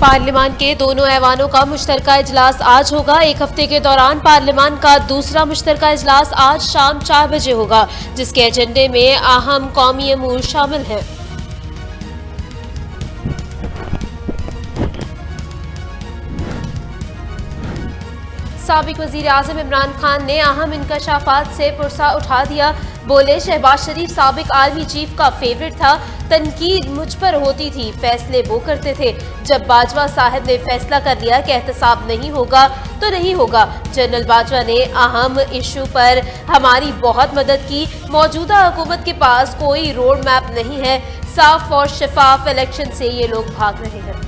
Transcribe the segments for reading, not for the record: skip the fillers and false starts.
पार्लियामान के दोनों ऐवानों का मुश्तरका इजलास आज होगा। एक हफ्ते के दौरान पार्लियामान का दूसरा मुश्तरका इजलास आज शाम 4 बजे होगा, जिसके एजेंडे में अहम कौमी अमूर शामिल हैं। साबिक वजीर आजम इमरान खान ने अहम इंकशाफात से पुरसा उठा दिया। बोले, शहबाज शरीफ साबिक आर्मी चीफ का फेवरेट था, तनकीद मुझ पर होती थी, फैसले वो करते थे। जब बाजवा साहब ने फैसला कर लिया कि एहतसाब नहीं होगा तो नहीं होगा। जनरल बाजवा ने अहम इशू पर हमारी बहुत मदद की। मौजूदा हुकूमत के पास कोई रोड मैप नहीं है। साफ और शफाफ इलेक्शन से ये लोग भाग रहे हैं।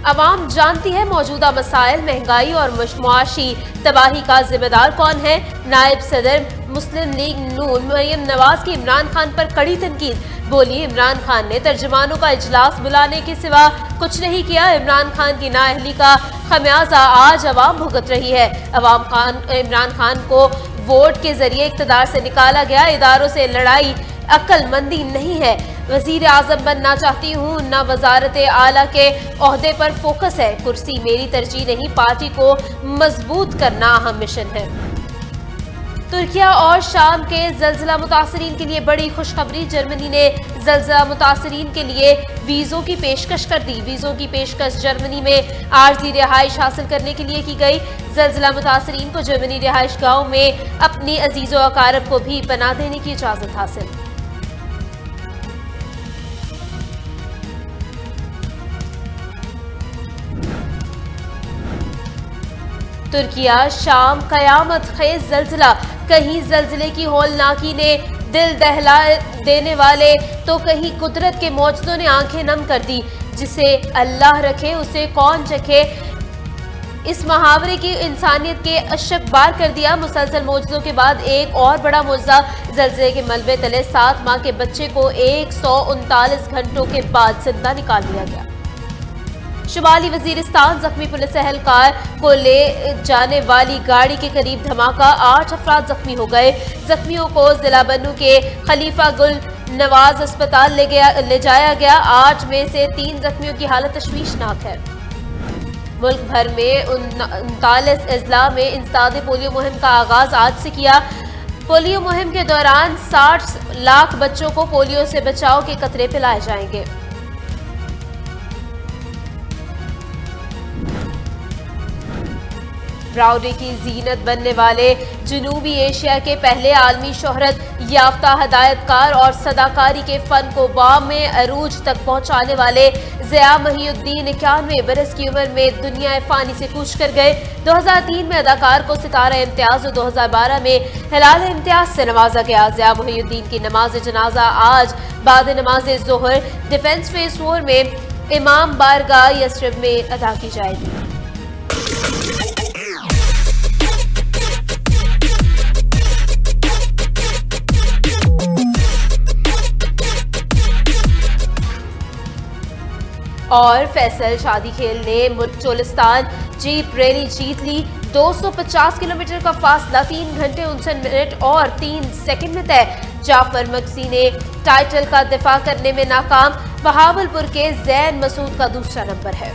अवाम जानती है मौजूदा मसाइल, महंगाई और मुआशी तबाही का जिम्मेदार कौन है। नायब सदर मुस्लिम लीग नून मरियम नवाज की इमरान खान पर कड़ी तनकीद। बोली, इमरान खान ने तर्जुमानों का इजलास बुलाने के सिवा कुछ नहीं किया। इमरान खान की नाअहली का खमियाजा आज अवाम भुगत रही है। इमरान खान को वोट के जरिए इक़्तिदार से निकाला गया। इदारों से लड़ाई अक्लमंदी नहीं है। वजीर आजम बनना चाहती हूँ, न वजारत आला के ओहदे पर फोकस है। कुर्सी मेरी तरजीह नहीं, पार्टी को मजबूत करना अहम मिशन है। तुर्किया और शाम के जल्जला मुतासरीन के लिए बड़ी खुशखबरी। जर्मनी ने जल्जला मुतासरीन के लिए वीज़ों की पेशकश कर दी। वीज़ों की पेशकश जर्मनी में आर्जी रिहाइश हासिल करने के लिए की गई। जल्जला मुतासरीन को जर्मनी रिहाइश गाहों में अपनी अजीज़ो अकारब को भी पनाह देने की इजाज़त हासिल। तुर्किया शाम कयामत खेज जल्जला। कहीं जल्जले की हौलनाकी ने दिल दहला देने वाले तो कहीं कुदरत के मौजदों ने आंखें नम कर दी। जिसे अल्लाह रखे उसे कौन चखे, इस मुहावरे की इंसानियत के अशक बार कर दिया। मुसलसल मौजदों के बाद एक और बड़ा मौजज़ा, जल्जले के मलबे तले 7 माह के बच्चे को 139 घंटों के बाद जिंदा निकाल लिया गया। शुमाली वजीरिस्तान जख्मी पुलिस एहलकार को ले जाने वाली गाड़ी के करीब धमाका, 8 अफराद जख्मी हो गए। जख्मियों को जिला बन्नू के खलीफा गुल नवाज अस्पताल ले जाया गया। 8 में से 3 जख्मियों की हालत तशवीशनाक है। मुल्क भर में 39 अजला में इंसदाद पोलियो मुहिम का आगाज आज से किया। पोलियो मुहिम के दौरान 60 लाख बच्चों को पोलियो से बचाव के कतरे पिलाए जाएंगे। ब्राउडी की जीनत बनने वाले जनूबी एशिया के पहले आलमी शोहरत याफ्ता हदायतकार और सदाकारी के फन को बाम में अरूज तक पहुंचाने वाले ज़िया महिउद्दीन 91 बरस की उम्र में दुनिया फ़ानी से कूच कर गए। 2003 में अदाकार को सितारा इम्तियाज और 2012 में हिलाल इम्तियाज से नवाजा गया। ज़िया महिउद्दीन की नमाज जनाजा आज बाद नमाज ज़ोहर डिफेंस फेज 4 में इमाम बारगाह यसरब में अदा की जाएगी। और फैसल शादी खेल ने मुल्क-चोलिस्तान जीप रैली जीत ली। 250 किलोमीटर का फासला 3 घंटे 59 मिनट और 3 सेकंड में तय। जाफर मक्सी ने टाइटल का दिफा करने में नाकाम। बहावलपुर के जैन मसूद का दूसरा नंबर है।